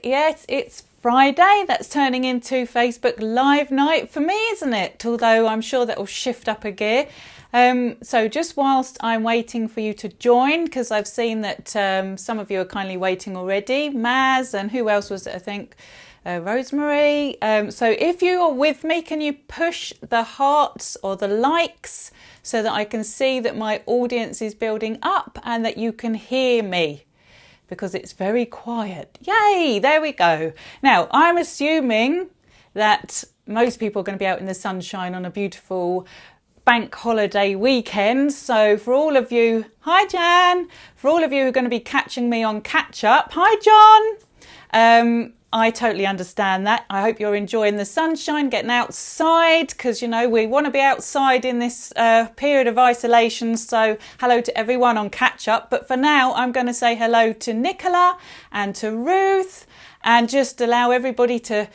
Yes, it's Friday. That's turning into Facebook Live night for me, isn't it? Although I'm sure that will shift up a gear. So just whilst I'm waiting for you to join, because I've seen that some of you are kindly waiting already, Maz, and who else was it, I think? Rosemary. So if you are with me, can you push the hearts or the likes so that I can see that my audience is building up and that you can hear me? Because it's very quiet. Yay, there we go. Now, I'm assuming that most people are going to be out in the sunshine on a beautiful bank holiday weekend. So for all of you, hi Jan, for all of you who are going to be catching me on catch up, hi John. I totally understand that. I hope you're enjoying the sunshine, getting outside, because, you know, we want to be outside in this period of isolation. So hello to everyone on catch up. But for now, I'm going to say hello to Nicola and to Ruth and just allow everybody to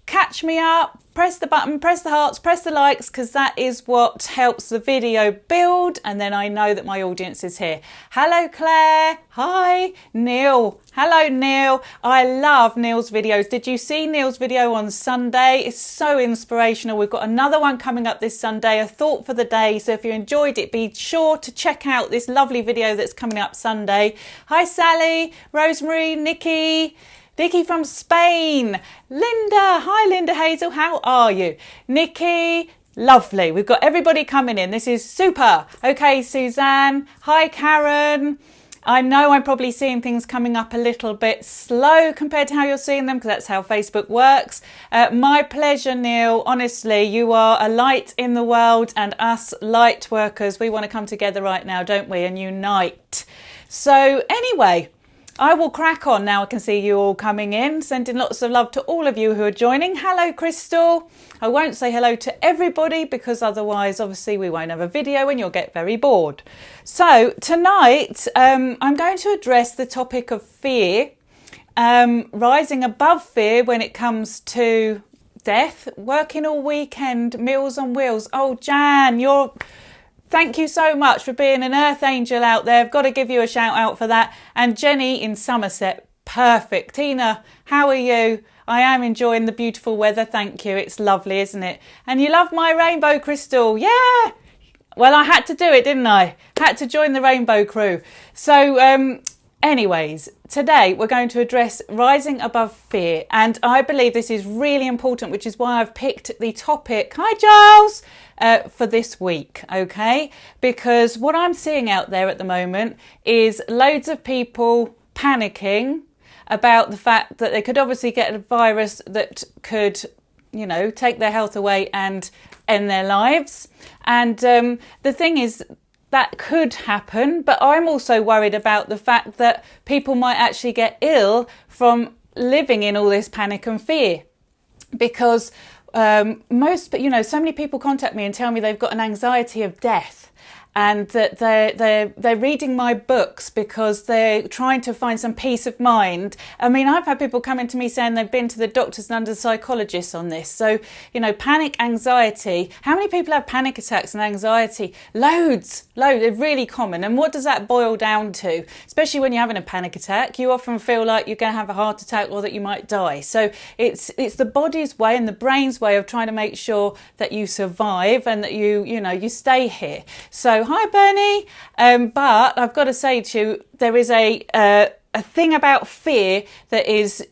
catch me up. Press the button, press the hearts, press the likes, because that is what helps the video build. And then I know that my audience is here. Hello, Claire. Hi, Neil. Hello, Neil. I love Neil's videos. Did you see Neil's video on Sunday? It's so inspirational. We've got another one coming up this Sunday, a thought for the day. So if you enjoyed it, be sure to check out this lovely video that's coming up Sunday. Hi, Sally, Rosemary, Nikki from Spain. Linda. Hi, Linda Hazel. How are you? Nikki. Lovely. We've got everybody coming in. This is super. Okay, Suzanne. Hi, Karen. I know I'm probably seeing things coming up a little bit slow compared to how you're seeing them, because that's how Facebook works. My pleasure, Neil. Honestly, you are a light in the world, and us light workers, we want to come together right now, don't we? And unite. So anyway, I will crack on now. I can see you all coming in, sending lots of love to all of you who are joining. Hello, Crystal. I won't say hello to everybody because otherwise, obviously, we won't have a video and you'll get very bored. So tonight, I'm going to address the topic of fear, rising above fear when it comes to death, working all weekend, Meals on Wheels. Oh, Jan, thank you so much for being an earth angel out there. I've got to give you a shout out for that. And Jenny in Somerset, perfect. Tina, how are you? I am enjoying the beautiful weather. Thank you. It's lovely, isn't it? And you love my rainbow crystal. Yeah. Well, I had to do it, didn't I? Had to join the rainbow crew. So, anyways, today we're going to address rising above fear. And I believe this is really important, which is why I've picked the topic. Hi, Giles. For this week, okay? Because what I'm seeing out there at the moment is loads of people panicking about the fact that they could obviously get a virus that could, you know, take their health away and end their lives. And the thing is, that could happen, but I'm also worried about the fact that people might actually get ill from living in all this panic and fear. Because so many people contact me and tell me they've got an anxiety of death, and that they're reading my books because they're trying to find some peace of mind. I mean, I've had people coming to me saying they've been to the doctors and under psychologists on this. So, you know, panic, anxiety. How many people have panic attacks and anxiety? Loads. They're really common. And what does that boil down to? Especially when you're having a panic attack, you often feel like you're going to have a heart attack or that you might die. So it's the body's way and the brain's way of trying to make sure that you survive and that you stay here. So hi, Bernie. But I've got to say to you, there is a thing about fear that is,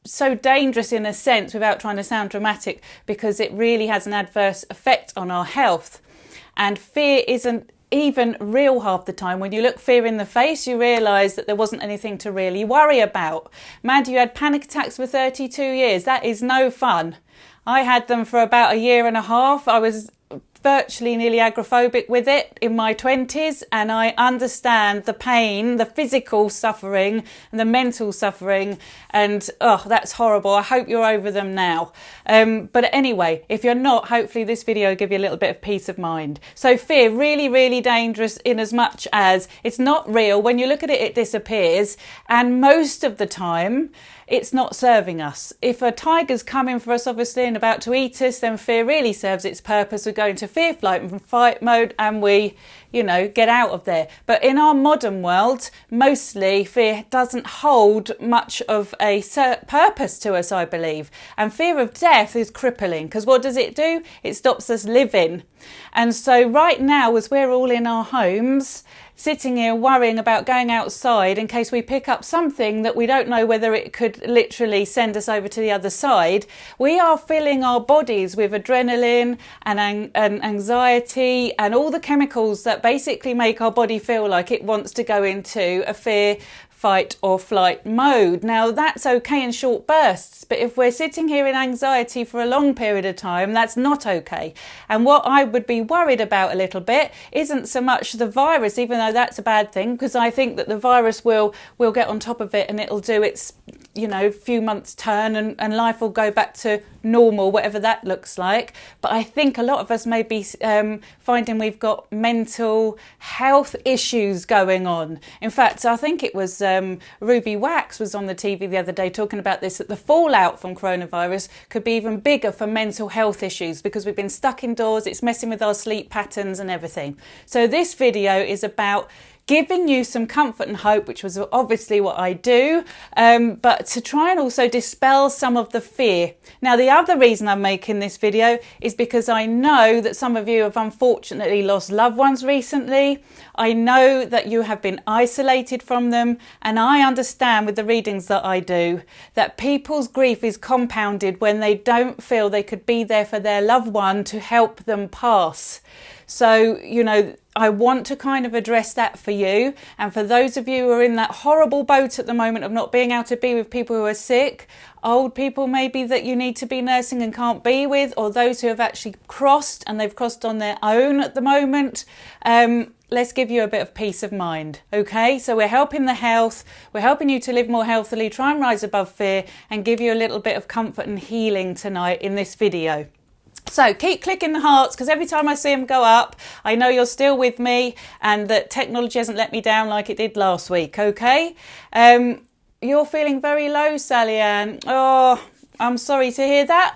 so dangerous in a sense, without trying to sound dramatic, because it really has an adverse effect on our health. And fear isn't even real half the time. When you look fear in the face, you realise that there wasn't anything to really worry about. Mad, you had panic attacks for 32 years. That is no fun. I had them for about a year and a half. I was virtually nearly agoraphobic with it in my 20s, and I understand the pain, the physical suffering and the mental suffering, and that's horrible. I hope you're over them now. But anyway, if you're not, hopefully this video will give you a little bit of peace of mind. So fear, really, really dangerous in as much as it's not real. When you look at it, it disappears, and most of the time it's not serving us. If a tiger's coming for us, obviously, and about to eat us, then fear really serves its purpose. We're going to into fear, flight and fight mode, and we, get out of there. But in our modern world, mostly fear doesn't hold much of a purpose to us, I believe. And fear of death is crippling, because what does it do? It stops us living. And so right now, as we're all in our homes, sitting here worrying about going outside in case we pick up something that we don't know whether it could literally send us over to the other side, we are filling our bodies with adrenaline and anxiety and all the chemicals that basically make our body feel like it wants to go into a fear, fight or flight mode. Now that's okay in short bursts, but if we're sitting here in anxiety for a long period of time, that's not okay. And what I would be worried about a little bit isn't so much the virus, even though that's a bad thing, because I think that the virus will get on top of it and it'll do its few months turn and life will go back to normal, whatever that looks like. But I think a lot of us may be finding we've got mental health issues going on. In fact, I think it was Ruby Wax was on the TV the other day talking about this, that the fallout from coronavirus could be even bigger for mental health issues because we've been stuck indoors, it's messing with our sleep patterns and everything. So this video is about giving you some comfort and hope, which was obviously what I do, but to try and also dispel some of the fear. Now, the other reason I'm making this video is because I know that some of you have unfortunately lost loved ones recently. I know that you have been isolated from them, and I understand with the readings that I do that people's grief is compounded when they don't feel they could be there for their loved one to help them pass. So, I want to kind of address that for you. And for those of you who are in that horrible boat at the moment of not being able to be with people who are sick, old people maybe that you need to be nursing and can't be with, or those who have actually crossed and they've crossed on their own at the moment, let's give you a bit of peace of mind, okay? So we're helping the health, we're helping you to live more healthily, try and rise above fear, and give you a little bit of comfort and healing tonight in this video. So keep clicking the hearts, because every time I see them go up, I know you're still with me and that technology hasn't let me down like it did last week, okay? You're feeling very low, Sally Ann. Oh, I'm sorry to hear that.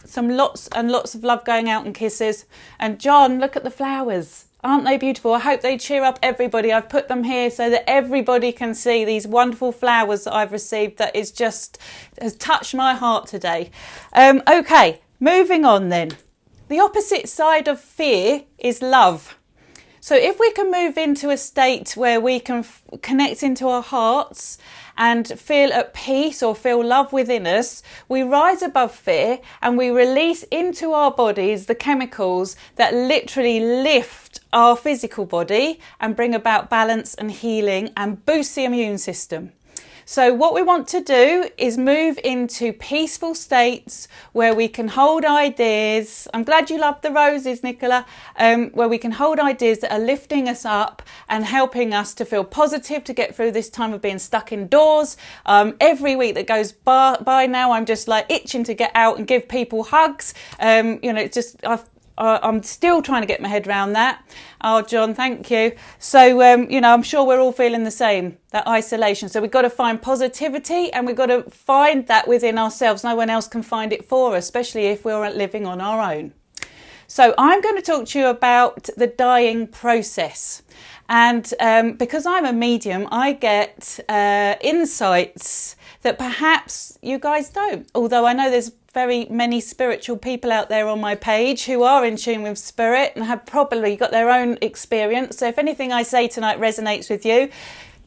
Some lots and lots of love going out and kisses. And John, look at the flowers. Aren't they beautiful? I hope they cheer up everybody. I've put them here so that everybody can see these wonderful flowers that I've received that has touched my heart today. Okay. Moving on then. The opposite side of fear is love. So if we can move into a state where we can connect into our hearts and feel at peace or feel love within us, we rise above fear and we release into our bodies the chemicals that literally lift our physical body and bring about balance and healing and boost the immune system. So what we want to do is move into peaceful states where we can hold ideas. I'm glad you love the roses, Nicola. Where we can hold ideas that are lifting us up and helping us to feel positive to get through this time of being stuck indoors. Every week that goes by now, I'm just like itching to get out and give people hugs. It's just I'm still trying to get my head around that. Oh, John, thank you. So, I'm sure we're all feeling the same, that isolation. So we've got to find positivity and we've got to find that within ourselves. No one else can find it for us, especially if we're living on our own. So I'm going to talk to you about the dying process. And because I'm a medium, I get insights that perhaps you guys don't. Although I know there's very many spiritual people out there on my page who are in tune with spirit and have probably got their own experience. So if anything I say tonight resonates with you,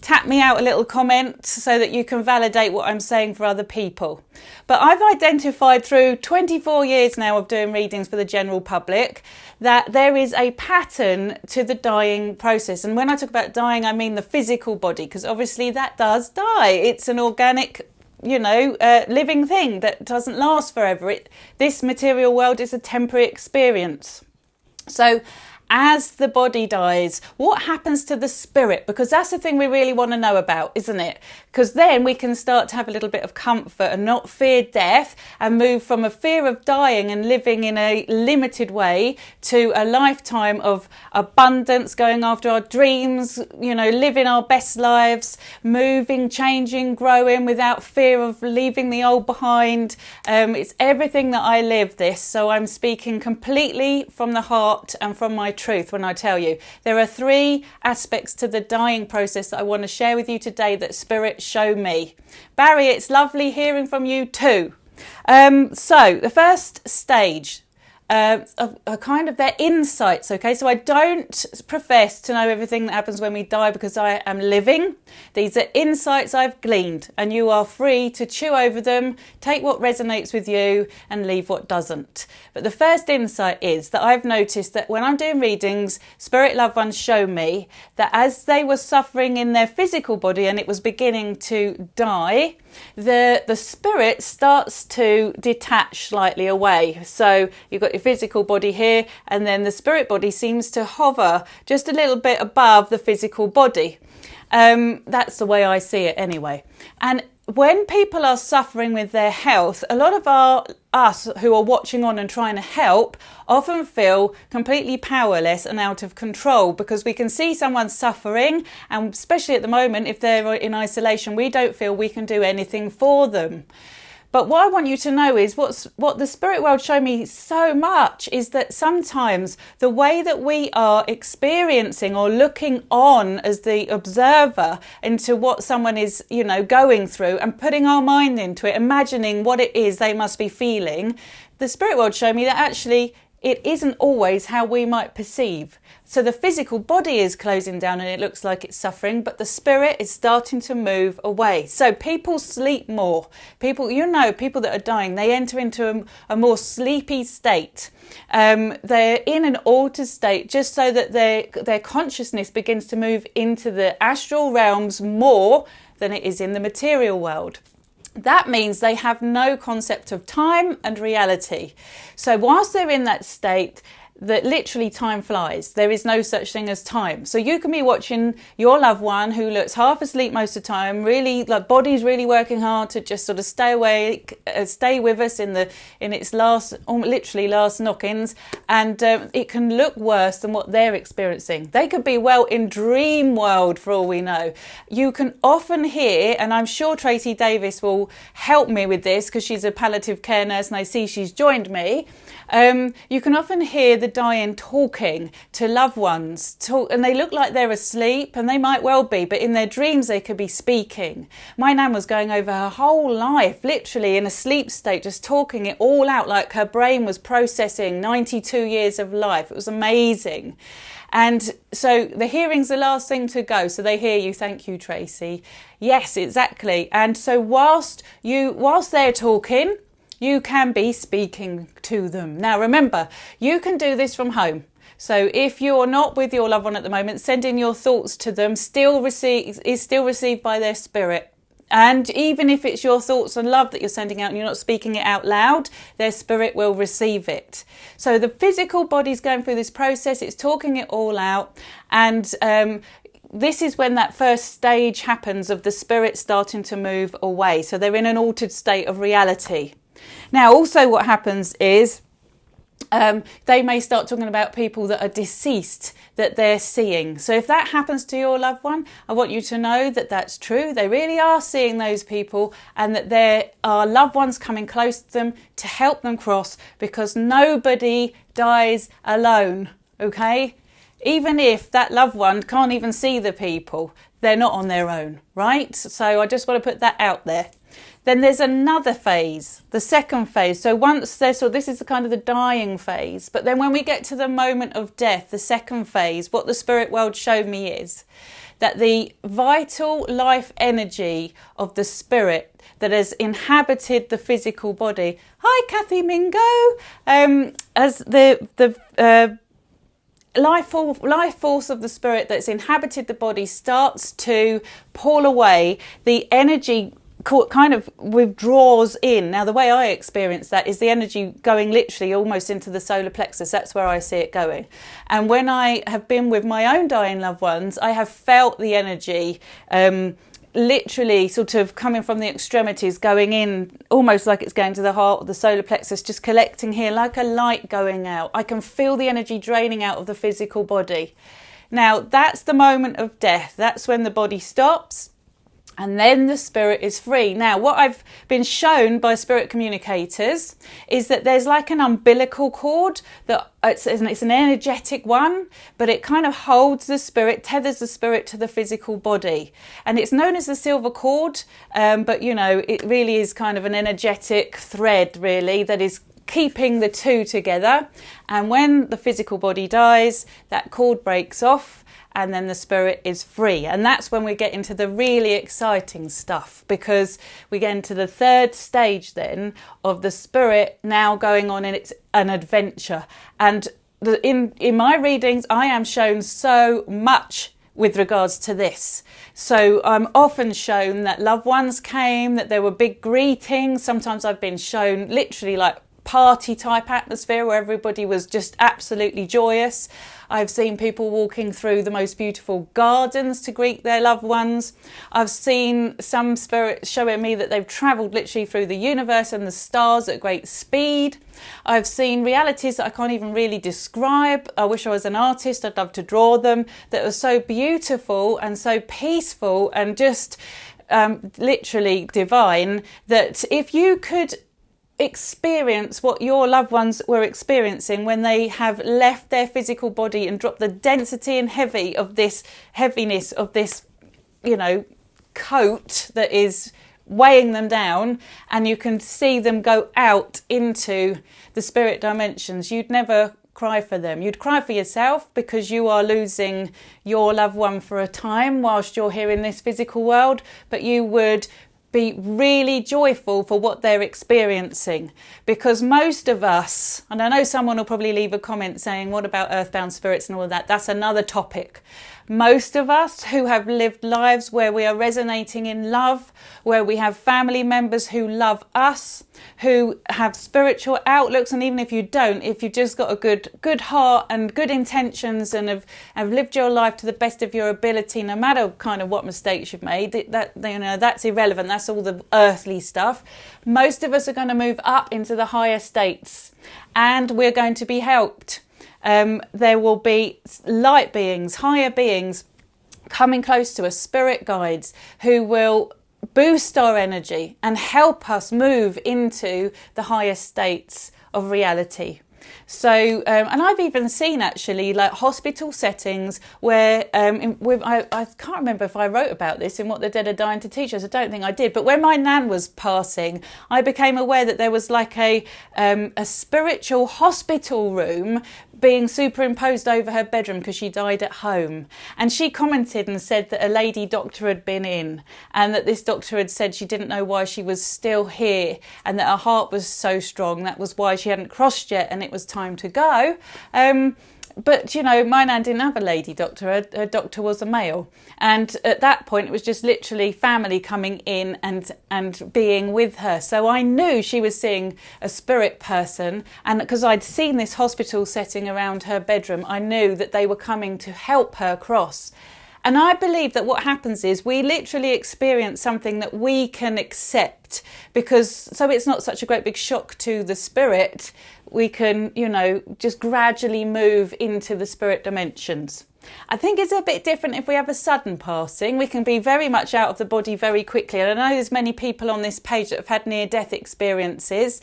tap me out a little comment so that you can validate what I'm saying for other people. But I've identified through 24 years now of doing readings for the general public that there is a pattern to the dying process. And when I talk about dying, I mean the physical body, because obviously that does die. It's an organic living thing that doesn't last forever. This material world is a temporary experience. So as the body dies, what happens to the spirit? Because that's the thing we really want to know about, isn't it? Because then we can start to have a little bit of comfort and not fear death, and move from a fear of dying and living in a limited way to a lifetime of abundance, going after our dreams, living our best lives, moving, changing, growing without fear of leaving the old behind. It's everything that I live this, so I'm speaking completely from the heart and from my truth when I tell you. There are 3 aspects to the dying process that I want to share with you today that Spirit show me. Barry, it's lovely hearing from you too. So the first stage, are kind of their insights, okay? So I don't profess to know everything that happens when we die, because I am living. These are insights I've gleaned, and you are free to chew over them, take what resonates with you and leave what doesn't. But the first insight is that I've noticed that when I'm doing readings, spirit loved ones show me that as they were suffering in their physical body and it was beginning to die, the spirit starts to detach slightly away. So you've got your physical body here, and then the spirit body seems to hover just a little bit above the physical body. That's the way I see it anyway. And when people are suffering with their health, a lot of us who are watching on and trying to help often feel completely powerless and out of control, because we can see someone suffering, and especially at the moment, if they're in isolation, we don't feel we can do anything for them. But what I want you to know is what the spirit world showed me so much is that sometimes the way that we are experiencing or looking on as the observer into what someone is, going through, and putting our mind into it, imagining what it is they must be feeling, the spirit world showed me that actually it isn't always how we might perceive. So the physical body is closing down and it looks like it's suffering, but the spirit is starting to move away. So people sleep more. People that are dying, they enter into a more sleepy state. They're in an altered state just so that their consciousness begins to move into the astral realms more than it is in the material world. That means they have no concept of time and reality. So whilst they're in that state, that literally time flies. There is no such thing as time. So you can be watching your loved one who looks half asleep most of the time, really, like body's really working hard to just sort of stay awake, stay with us in its last knock-ins, and it can look worse than what they're experiencing. They could be well in dream world for all we know. You can often hear, and I'm sure Tracy Davis will help me with this because she's a palliative care nurse and I see she's joined me. You can often hear the dying talking to loved ones, and they look like they're asleep, and they might well be, but in their dreams they could be speaking. My nan was going over her whole life, literally in a sleep state, just talking it all out, like her brain was processing 92 years of life. It was amazing. And so the hearing's the last thing to go. So they hear you. Thank you, Tracy. Yes, exactly. And so whilst they're talking, you can be speaking to them. Now, remember, you can do this from home. So if you're not with your loved one at the moment, sending your thoughts to them is still received by their spirit. And even if it's your thoughts and love that you're sending out and you're not speaking it out loud, their spirit will receive it. So the physical body's going through this process. It's talking it all out. And this is when that first stage happens of the spirit starting to move away. So they're in an altered state of reality. Now, also what happens is they may start talking about people that are deceased that they're seeing. So if that happens to your loved one, I want you to know that that's true. They really are seeing those people, and that there are loved ones coming close to them to help them cross, because nobody dies alone, okay? Even if that loved one can't even see the people, they're not on their own, right? So I just want to put that out there. Then there's another phase, the second phase. So once this is the kind of the dying phase. But then when we get to the moment of death, the second phase, what the spirit world showed me is that the vital life energy of the spirit that has inhabited the physical body. Hi, Kathy Mingo. As the life force of the spirit that's inhabited the body starts to pull away, the energy kind of withdraws in. Now, the way I experience that is the energy going literally almost into the solar plexus. That's where I see it going. And when I have been with my own dying loved ones, I have felt the energy literally sort of coming from the extremities, going in almost like it's going to the heart of the solar plexus, just collecting here like a light going out. I can feel the energy draining out of the physical body. Now, that's the moment of death. That's when the body stops. And then the spirit is free. Now, what I've been shown by spirit communicators is that there's like an umbilical cord that it's an energetic one, but it kind of holds the spirit, tethers the spirit to the physical body. And it's known as the silver cord, but you know, it really is kind of an energetic thread really that is keeping the two together. And when the physical body dies, that cord breaks off, and then the spirit is free. And that's when we get into the really exciting stuff, because we get into the third stage then of the spirit now going on in an adventure. And in my readings, I am shown so much with regards to this. So I'm often shown that loved ones came, that there were big greetings. Sometimes I've been shown literally like party type atmosphere where everybody was just absolutely joyous. I've seen people walking through the most beautiful gardens to greet their loved ones. I've seen some spirits showing me that they've travelled literally through the universe and the stars at great speed. I've seen realities that I can't even really describe. I wish I was an artist, I'd love to draw them, that are so beautiful and so peaceful and just literally divine, that if you could experience what your loved ones were experiencing when they have left their physical body and dropped the density and heaviness of this, you know, coat that is weighing them down, and you can see them go out into the spirit dimensions, you'd never cry for them. You'd cry for yourself because you are losing your loved one for a time whilst you're here in this physical world, but you would be really joyful for what they're experiencing, because most of us, and I know someone will probably leave a comment saying, what about earthbound spirits and all of that? That's another topic. Most of us who have lived lives where we are resonating in love, where we have family members who love us, who have spiritual outlooks, and even if you don't, if you've just got a good heart and good intentions and have lived your life to the best of your ability, no matter kind of what mistakes you've made, that you know, that's irrelevant. That's all the earthly stuff. Most of us are going to move up into the higher states, and we're going to be helped. There will be light beings, higher beings coming close to us, spirit guides who will boost our energy and help us move into the higher states of reality. So, and I've even seen actually like hospital settings where, I can't remember if I wrote about this in What the Dead Are Dying to Teach Us. I don't think I did. But when my nan was passing, I became aware that there was like a spiritual hospital room being superimposed over her bedroom because she died at home. And she commented and said that a lady doctor had been in, and that this doctor had said she didn't know why she was still here, and that her heart was so strong, that was why she hadn't crossed yet and it was time to go. But, you know, my nan didn't have a lady doctor. Her doctor was a male. And at that point, it was just literally family coming in and being with her. So I knew she was seeing a spirit person. And because I'd seen this hospital setting around her bedroom, I knew that they were coming to help her cross. And I believe that what happens is we literally experience something that we can accept, because so it's not such a great big shock to the spirit. We can, you know, just gradually move into the spirit dimensions. I think it's a bit different if we have a sudden passing. We can be very much out of the body very quickly. And I know there's many people on this page that have had near-death experiences.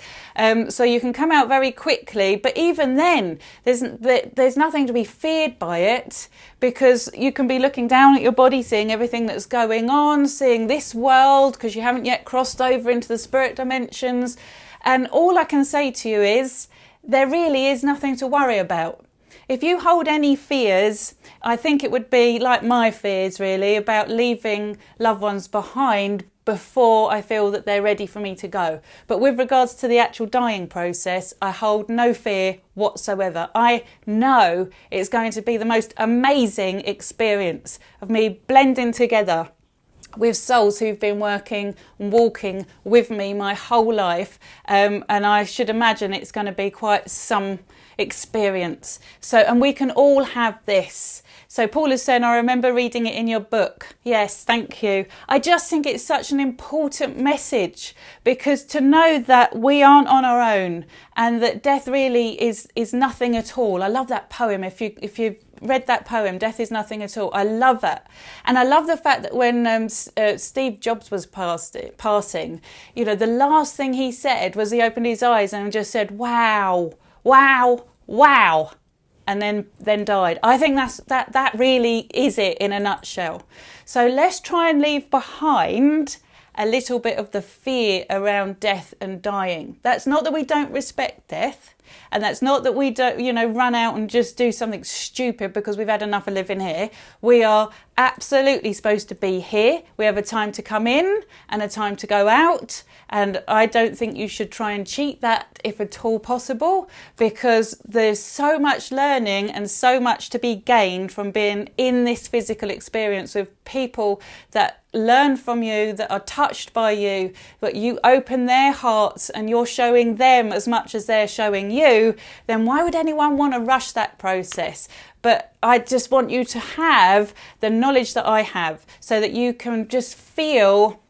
So you can come out very quickly. But even then, there's nothing to be feared by it, because you can be looking down at your body, seeing everything that's going on, seeing this world, because you haven't yet crossed over into the spirit dimensions. And all I can say to you is, there really is nothing to worry about. If you hold any fears, I think it would be like my fears really, about leaving loved ones behind before I feel that they're ready for me to go. But with regards to the actual dying process, I hold no fear whatsoever. I know it's going to be the most amazing experience of me blending together with souls who've been working and walking with me my whole life, and I should imagine it's going to be quite some experience. So, and we can all have this. So Paul is saying, I remember reading it in your book. Yes, thank you. I just think it's such an important message, because to know that we aren't on our own and that death really is nothing at all. I love that poem. If you read that poem, Death is Nothing at All, I love that. And I love the fact that when Steve Jobs was passing, you know, the last thing he said was he opened his eyes and just said, wow, wow, wow, and then died. I think that really is it in a nutshell. So let's try and leave behind a little bit of the fear around death and dying. That's not that we don't respect death, and that's not that we don't, you know, run out and just do something stupid because we've had enough of living here. We are absolutely supposed to be here. We have a time to come in and a time to go out. And I don't think you should try and cheat that if at all possible, because there's so much learning and so much to be gained from being in this physical experience with people that learn from you, that are touched by you, that you open their hearts and you're showing them as much as they're showing you. Then why would anyone want to rush that process? But I just want you to have the knowledge that I have, so that you can just feel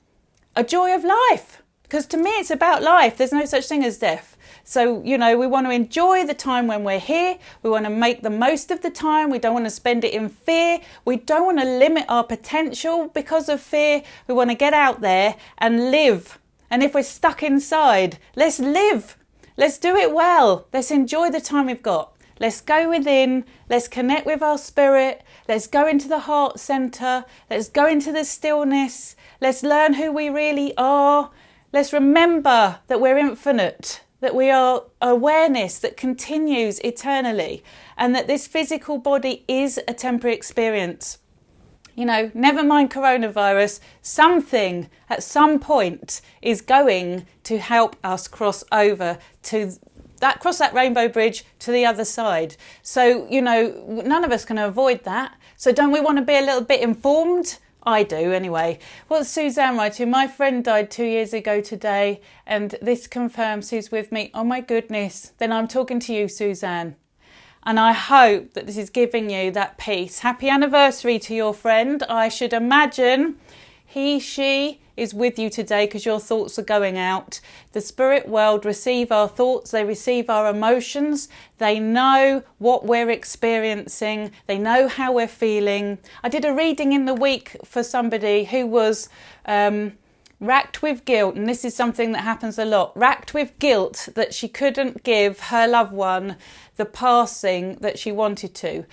a joy of life. Because to me, it's about life. There's no such thing as death. So, you know, we want to enjoy the time when we're here. We want to make the most of the time. We don't want to spend it in fear. We don't want to limit our potential because of fear. We want to get out there and live. And if we're stuck inside, let's live. Let's do it well. Let's enjoy the time we've got. Let's go within. Let's connect with our spirit. Let's go into the heart center. Let's go into the stillness. Let's learn who we really are. Let's remember that we're infinite, that we are awareness that continues eternally, and that this physical body is a temporary experience. You know, never mind coronavirus, something at some point is going to help us cross over to cross that rainbow bridge to the other side. So, you know, none of us can avoid that. So don't we want to be a little bit informed? I do anyway. What's Suzanne writing? My friend died 2 years ago today, and this confirms who's with me. Oh my goodness. Then I'm talking to you, Suzanne. And I hope that this is giving you that peace. Happy anniversary to your friend. I should imagine she is with you today, because your thoughts are going out. The spirit world receive our thoughts, they receive our emotions, they know what we're experiencing, they know how we're feeling. I did a reading in the week for somebody who was racked with guilt, and this is something that happens a lot, racked with guilt that she couldn't give her loved one the passing that she wanted to.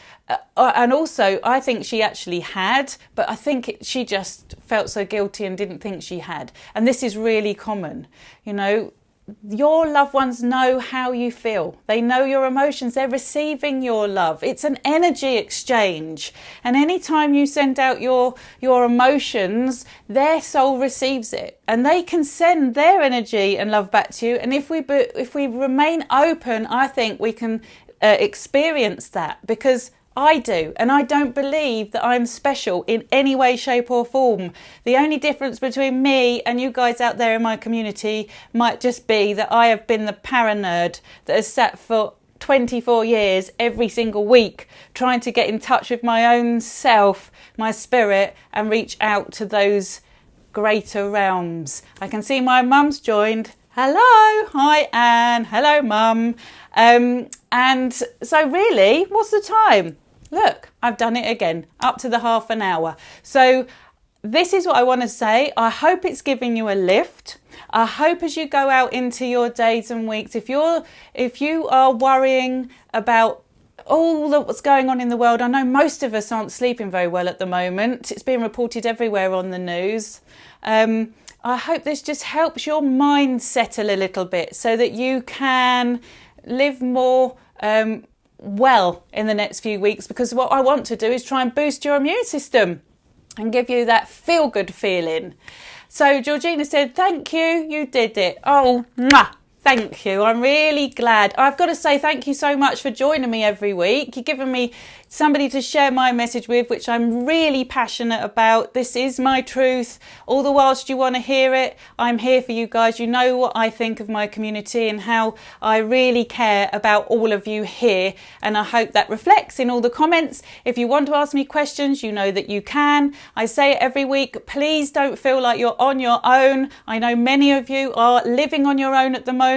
And also, I think she actually had, but I think she just felt so guilty and didn't think she had. And this is really common. You know, your loved ones know how you feel. They know your emotions. They're receiving your love. It's an energy exchange. And anytime you send out your emotions, their soul receives it. And they can send their energy and love back to you. And if we remain open, I think we can experience that, because I do, and I don't believe that I'm special in any way, shape or form. The only difference between me and you guys out there in my community might just be that I have been the para-nerd that has sat for 24 years every single week trying to get in touch with my own self, my spirit, and reach out to those greater realms. I can see my mum's joined. Hello, hi Anne, hello mum. And so really, what's the time? Look, I've done it again, up to the half an hour. So this is what I want to say. I hope it's giving you a lift. I hope as you go out into your days and weeks, if you are worrying about all that's going on in the world, I know most of us aren't sleeping very well at the moment. It's being reported everywhere on the news. I hope this just helps your mind settle a little bit so that you can live more well in the next few weeks, because what I want to do is try and boost your immune system and give you that feel-good feeling. So Georgina said, thank you, you did it. Oh, mwah. Thank you. I'm really glad. I've got to say thank you so much for joining me every week. You've given me somebody to share my message with, which I'm really passionate about. This is my truth. All the whilst you want to hear it, I'm here for you guys. You know what I think of my community and how I really care about all of you here. And I hope that reflects in all the comments. If you want to ask me questions, you know that you can. I say it every week. Please don't feel like you're on your own. I know many of you are living on your own at the moment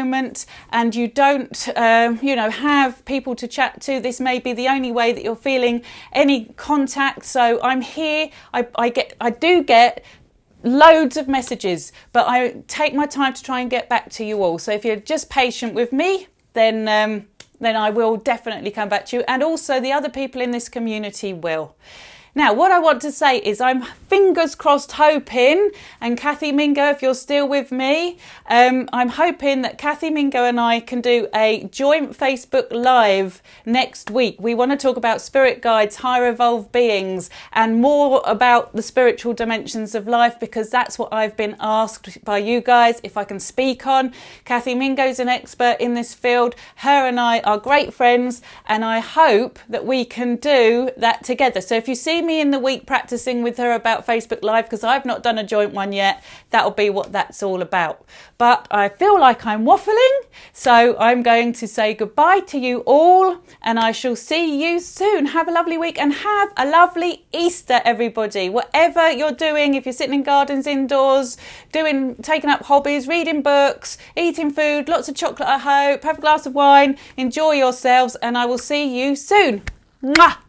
and you don't, have people to chat to. This may be the only way that you're feeling any contact. So I'm here. I do get loads of messages, but I take my time to try and get back to you all. So if you're just patient with me, then I will definitely come back to you, and also the other people in this community will. Now, what I want to say is I'm fingers crossed hoping, and Kathy Mingo, if you're still with me, I'm hoping that Kathy Mingo and I can do a joint Facebook Live next week. We want to talk about spirit guides, higher evolved beings, and more about the spiritual dimensions of life, because that's what I've been asked by you guys if I can speak on. Kathy Mingo's an expert in this field. Her and I are great friends, and I hope that we can do that together. So if you see me in the week practicing with her about Facebook Live, because I've not done a joint one yet, that'll be what that's all about. But I feel like I'm waffling, so I'm going to say goodbye to you all, and I shall see you soon. Have a lovely week and have a lovely Easter, everybody. Whatever you're doing, if you're sitting in gardens indoors, taking up hobbies, reading books, eating food, lots of chocolate, I hope, have a glass of wine, enjoy yourselves, and I will see you soon. Mwah!